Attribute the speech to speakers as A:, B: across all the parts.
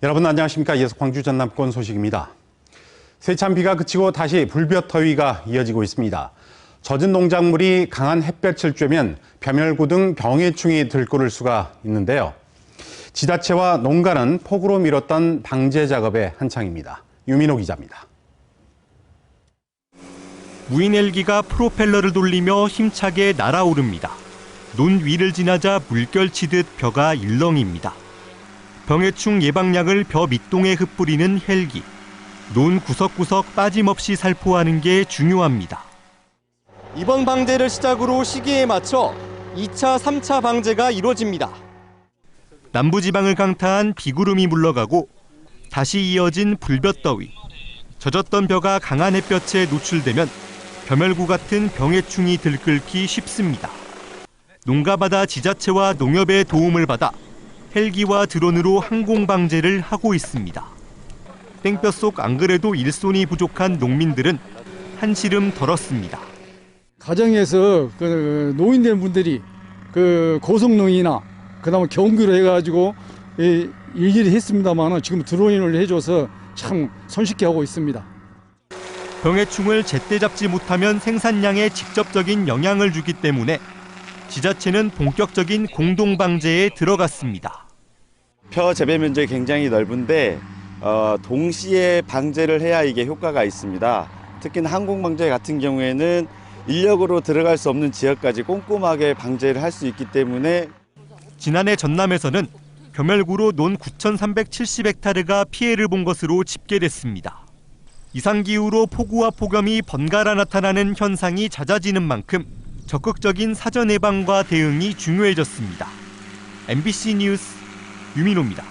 A: 여러분 안녕하십니까. 이어서 광주 전남권 소식입니다. 세찬 비가 그치고 다시 불볕더위가 이어지고 있습니다. 젖은 농작물이 강한 햇볕을 쬐면 벼멸구 등 병해충이 들끓을 수가 있는데요. 지자체와 농가는 폭우로 미뤘던 방제 작업에 한창입니다. 유민호 기자입니다.
B: 무인 헬기가 프로펠러를 돌리며 힘차게 날아오릅니다. 논 위를 지나자 물결치듯 벼가 일렁입니다. 병해충 예방약을 벼 밑동에 흩뿌리는 헬기. 논 구석구석 빠짐없이 살포하는 게 중요합니다.
C: 이번 방제를 시작으로 시기에 맞춰 2차, 3차 방제가 이루어집니다.
B: 남부지방을 강타한 비구름이 물러가고 다시 이어진 불볕더위. 젖었던 벼가 강한 햇볕에 노출되면 벼멸구 같은 병해충이 들끓기 쉽습니다. 농가마다 지자체와 농협의 도움을 받아 헬기와 드론으로 항공 방제를 하고 있습니다. 땡볕 속 안 그래도 일손이 부족한 농민들은 한시름 덜었습니다.
D: 가정에서 노인된 분들이 고성농이나 그다음에 경비로 해가지고 일일이 했습니다만 지금 드론을 해줘서 참 손쉽게 하고 있습니다.
B: 병해충을 제때 잡지 못하면 생산량에 직접적인 영향을 주기 때문에 지자체는 본격적인 공동 방제에 들어갔습니다.
E: 벼 재배 면적이 굉장히 넓은데 동시에 방제를 해야 이게 효과가 있습니다. 특히 항공 방제 같은 경우에는 인력으로 들어갈 수 없는 지역까지 꼼꼼하게 방제를 할 수 있기 때문에
B: 지난해 전남에서는 벼멸구로 논 9,370헥타르가 피해를 본 것으로 집계됐습니다. 이상기후로 폭우와 폭염이 번갈아 나타나는 현상이 잦아지는 만큼 적극적인 사전 예방과 대응이 중요해졌습니다. MBC 뉴스 유민호입니다.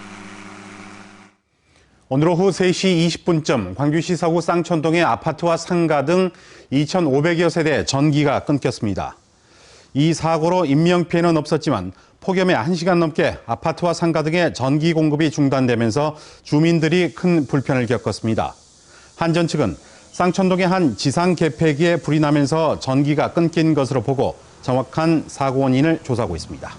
A: 오늘 오후 3시 20분쯤 광주시 서구 쌍촌동의 아파트와 상가 등 2,500여 세대 전기가 끊겼습니다. 이 사고로 인명피해는 없었지만 폭염에 1시간 넘게 아파트와 상가 등의 전기 공급이 중단되면서 주민들이 큰 불편을 겪었습니다. 한전 측은 쌍촌동의 한 지상 계폐기에 불이 나면서 전기가 끊긴 것으로 보고 정확한 사고 원인을 조사하고 있습니다.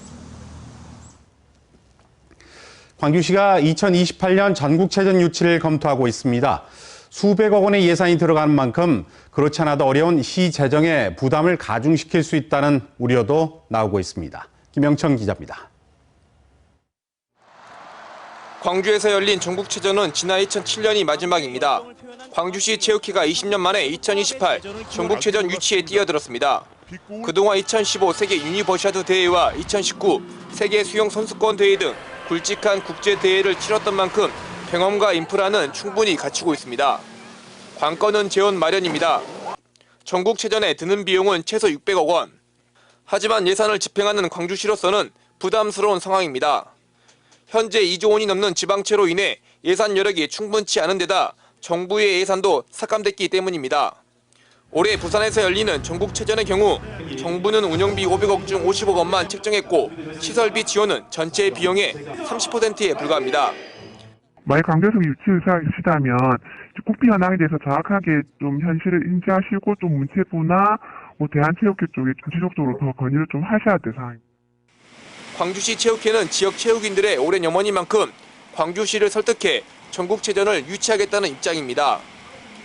A: 광주시가 2028년 전국체전 유치를 검토하고 있습니다. 수백억 원의 예산이 들어가는 만큼 그렇지 않아도 어려운 시 재정의 부담을 가중시킬 수 있다는 우려도 나오고 있습니다. 김영천 기자입니다.
F: 광주에서 열린 전국체전은 지난 2007년이 마지막입니다. 광주시 체육회가 20년 만에 2028 전국체전 유치에 뛰어들었습니다. 그동안 2015 세계 유니버시아드 대회와 2019 세계 수영 선수권 대회 등 굵직한 국제 대회를 치렀던 만큼 경험과 인프라는 충분히 갖추고 있습니다. 관건은 재원 마련입니다. 전국체전에 드는 비용은 최소 600억 원. 하지만 예산을 집행하는 광주시로서는 부담스러운 상황입니다. 현재 2조 원이 넘는 지방채로 인해 예산 여력이 충분치 않은 데다 정부의 예산도 삭감됐기 때문입니다. 올해 부산에서 열리는 전국체전의 경우 정부는 운영비 500억 중 50억 원만 책정했고 시설비 지원은 전체 비용의 30%에 불과합니다.
G: 만약 광주에서 유치 의사가 있으시다면 국비 현황에 대해서 정확하게 좀 현실을 인지하시고 좀 문체부나 대한체육회 쪽에 지속적으로 더 건의를 좀 하셔야 될 상황입니다.
F: 광주시 체육회는 지역 체육인들의 오랜 염원인 만큼 광주시를 설득해 전국체전을 유치하겠다는 입장입니다.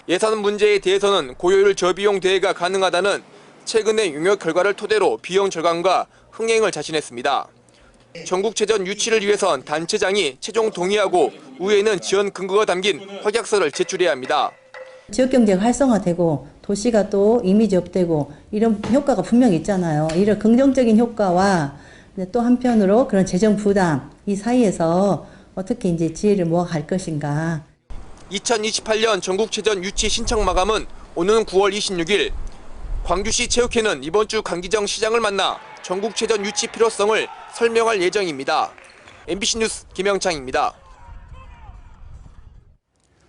F: 예산 문제에 대해서는 고효율 저비용 대회가 가능하다는 최근의 용역 결과를 토대로 비용 절감과 흥행을 자신했습니다. 전국체전 유치를 위해선 단체장이 최종 동의하고 의회는 지원 근거가 담긴 확약서를 제출해야 합니다.
H: 지역경제가 활성화되고 도시가 또 이미지 업되고 이런 효과가 분명히 있잖아요. 이런 긍정적인 효과와 또 한편으로 그런 재정 부담 이 사이에서 어떻게 이제 지혜를 모아갈 것인가.
F: 2028년 전국체전 유치 신청 마감은 오는 9월 26일. 광주시 체육회는 이번 주 강기정 시장을 만나 전국체전 유치 필요성을 설명할 예정입니다. MBC 뉴스 김영창입니다.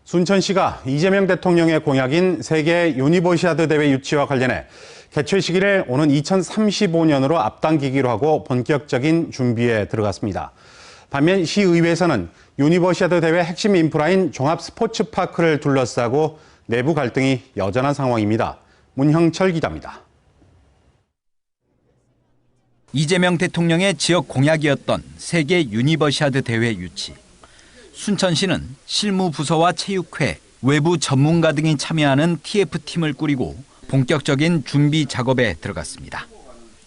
A: 순천시가 이재명 대통령의 공약인 세계 유니버시아드 대회 유치와 관련해 개최 시기를 오는 2035년으로 앞당기기로 하고 본격적인 준비에 들어갔습니다. 반면 시의회에서는 유니버시아드 대회 핵심 인프라인 종합 스포츠파크를 둘러싸고 내부 갈등이 여전한 상황입니다. 문형철 기자입니다.
I: 이재명 대통령의 지역 공약이었던 세계 유니버시아드 대회 유치. 순천시는 실무부서와 체육회, 외부 전문가 등이 참여하는 TF팀을 꾸리고 본격적인 준비 작업에 들어갔습니다.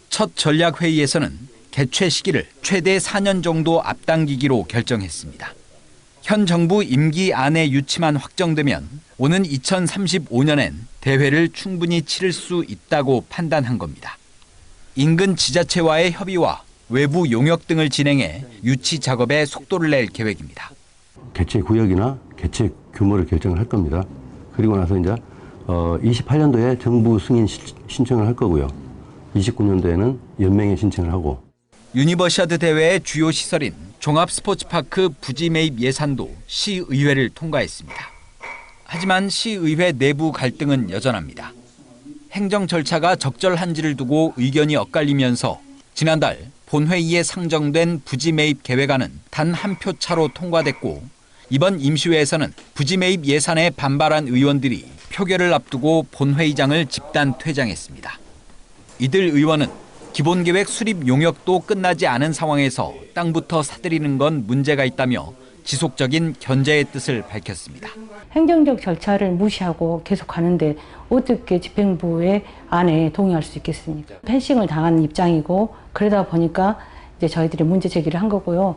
I: 첫 전략회의에서는 개최 시기를 최대 4년 정도 앞당기기로 결정했습니다. 현 정부 임기 안에 유치만 확정되면 오는 2035년엔 대회를 충분히 치를 수 있다고 판단한 겁니다. 인근 지자체와의 협의와 외부 용역 등을 진행해 유치 작업에 속도를 낼 계획입니다.
J: 개최 구역이나 개최 규모를 결정을 할 겁니다. 그리고 나서 이제 28년도에 정부 승인 신청을 할 거고요. 29년도에는 연맹에 신청을 하고.
I: 유니버시아드 대회의 주요 시설인 종합스포츠파크 부지 매입 예산도 시의회를 통과했습니다. 하지만 시의회 내부 갈등은 여전합니다. 행정 절차가 적절한지를 두고 의견이 엇갈리면서 지난달 본회의에 상정된 부지 매입 계획안은 단 한 표 차로 통과됐고 이번 임시회에서는 부지 매입 예산에 반발한 의원들이 표결을 앞두고 본회의장을 집단 퇴장했습니다. 이들 의원은 기본계획 수립 용역도 끝나지 않은 상황에서 땅부터 사들이는 건 문제가 있다며 지속적인 견제의 뜻을 밝혔습니다.
K: 행정적 절차를 무시하고 계속 가는데 어떻게 집행부의 안에 동의할 수 있겠습니까? 패싱을 당한 입장이고 그러다 보니까 이제 저희들이 문제 제기를 한 거고요.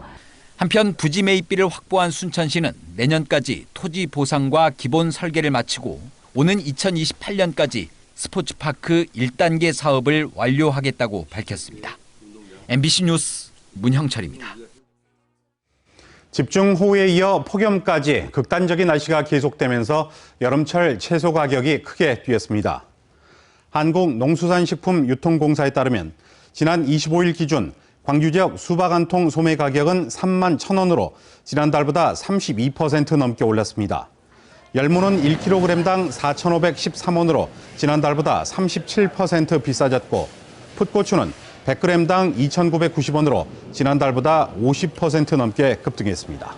I: 한편 부지 매입비를 확보한 순천시는 내년까지 토지 보상과 기본 설계를 마치고 오는 2028년까지 스포츠파크 1단계 사업을 완료하겠다고 밝혔습니다. MBC 뉴스 문형철입니다.
A: 집중호우에 이어 폭염까지 극단적인 날씨가 계속되면서 여름철 채소 가격이 크게 뛰었습니다. 한국농수산식품유통공사에 따르면 지난 25일 기준 광주 지역 수박 한 통 소매 가격은 3만 1,000원으로 지난달보다 32% 넘게 올랐습니다. 열무는 1kg당 4,513원으로 지난달보다 37% 비싸졌고 풋고추는 100g당 2,990원으로 지난달보다 50% 넘게 급등했습니다.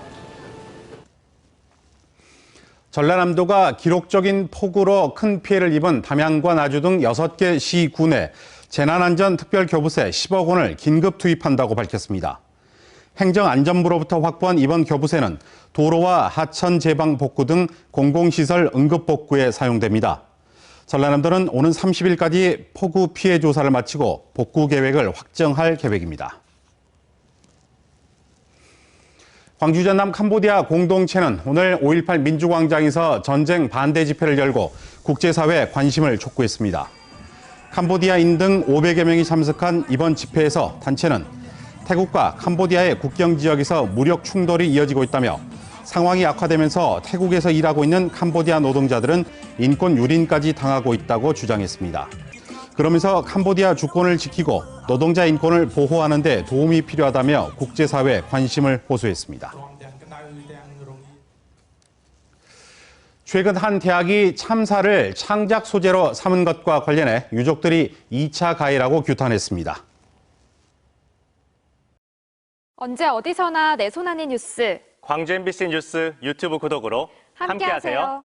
A: 전라남도가 기록적인 폭우로 큰 피해를 입은 담양과 나주 등 6개 시군에 재난안전특별교부세 10억 원을 긴급 투입한다고 밝혔습니다. 행정안전부로부터 확보한 이번 교부세는 도로와 하천 제방 복구 등 공공시설 응급 복구에 사용됩니다. 전라남도는 오는 30일까지 폭우 피해 조사를 마치고 복구 계획을 확정할 계획입니다. 광주 전남 캄보디아 공동체는 오늘 5.18 민주광장에서 전쟁 반대 집회를 열고 국제사회 관심을 촉구했습니다. 캄보디아인 등 500여 명이 참석한 이번 집회에서 단체는 태국과 캄보디아의 국경 지역에서 무력 충돌이 이어지고 있다며 상황이 악화되면서 태국에서 일하고 있는 캄보디아 노동자들은 인권 유린까지 당하고 있다고 주장했습니다. 그러면서 캄보디아 주권을 지키고 노동자 인권을 보호하는 데 도움이 필요하다며 국제사회에 관심을 호소했습니다. 최근 한 대학이 참사를 창작 소재로 삼은 것과 관련해 유족들이 2차 가해라고 규탄했습니다.
L: 언제 어디서나 내 손 안의 뉴스.
C: 광주 MBC 뉴스 유튜브 구독으로 함께하세요.